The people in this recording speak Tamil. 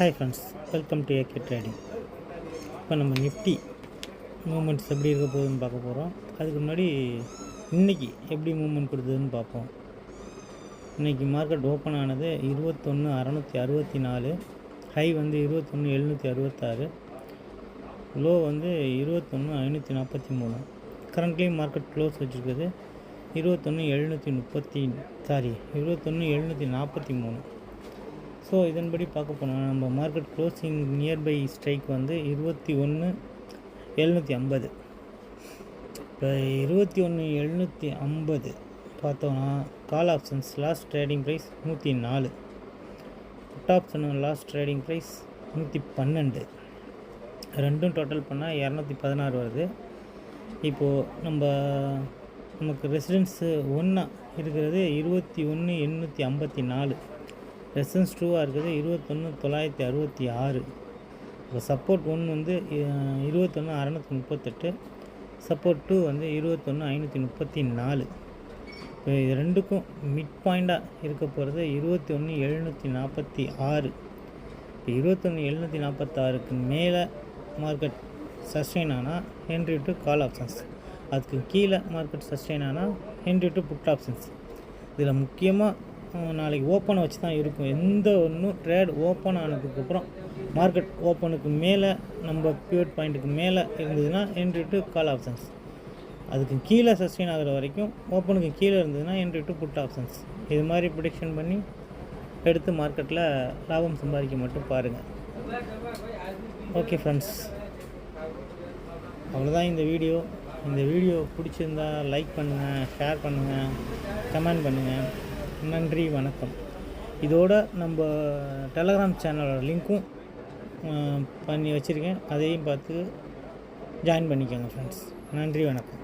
Hi friends, welcome to AK trading. இப்போ நம்ம நிஃப்டி மூமெண்ட்ஸ் எப்படி இருக்க போகுதுன்னு பார்க்க போகிறோம். அதுக்கு முன்னாடி இன்றைக்கி எப்படி மூமெண்ட் கொடுத்ததுன்னு பார்ப்போம். இன்றைக்கி மார்க்கெட் ஓப்பன் ஆனது 21,664, ஹை வந்து 21,766, லோ வந்து 21,543. கரண்ட்லி மார்க்கெட் க்ளோஸ் வச்சுருக்குது 21,743. ஸோ இதன்படி பார்க்க போனோம், நம்ம மார்க்கெட் க்ளோசிங் நியர்பை ஸ்ட்ரைக் வந்து 21,750. இப்போ 21,750 பார்த்தோன்னா call options last trading price 104, put option last trading price 112, ரெண்டும் டோட்டல் பண்ணால் 216 வருது. இப்போது நமக்கு ரெசிடென்ஸு 1 இருக்கிறது 21,854, ரெசிடென்ஸ் 2 இருக்குது 21,966. இப்போ சப்போர்ட் 1 வந்து 21,638, சப்போர்ட் 2 வந்து 21,534. இப்போ இது ரெண்டுக்கும் மிட் பாயிண்டாக இருக்க போகிறது 21,746. இப்போ 21,746க்கு மேலே மார்க்கெட் சஸ்டெயின் ஆனால் என்ட்ரி டு கால் ஆப்ஷன்ஸ், அதுக்கு கீழே மார்க்கெட் சஸ்டெயின் ஆனால் என்ட்ரி டு புட் ஆப்ஷன்ஸ். இதில் முக்கியமாக நாளைக்கு ஓப்பனை வச்சு தான் இருக்கும். எந்த ஒன்றும் ட்ரேட் ஓப்பன் ஆனதுக்கப்புறம் மார்க்கெட் ஓப்பனுக்கு மேலே நம்ம பியூர் பாயிண்ட்டுக்கு மேலே இருந்ததுன்னா என்ட்ரி டு கால் ஆப்ஷன்ஸ், அதுக்கு கீழே சஸ்டெயின் ஆகிற வரைக்கும் ஓப்பனுக்கு கீழே இருந்ததுன்னா என்ட்ரி டு புட் ஆப்ஷன்ஸ். இது மாதிரி ப்ரிடிக்ஷன் பண்ணி எடுத்து மார்க்கெட்டில் லாபம் சம்பாதிக்க மட்டும் பாருங்கள். ஓகே ஃப்ரெண்ட்ஸ், அவ்வளோதான் இந்த வீடியோ. இந்த வீடியோ பிடிச்சிருந்தா லைக் பண்ணுங்கள், ஷேர் பண்ணுங்கள், கமெண்ட் பண்ணுங்கள். நன்றி, வணக்கம். இதோட நம்ம டெலகிராம் சேனலோட லிங்க்கும் பண்ணி வச்சுருக்கேன், அதையும் பார்த்து ஜாயின் பண்ணிக்கோங்க ஃப்ரெண்ட்ஸ். நன்றி, வணக்கம்.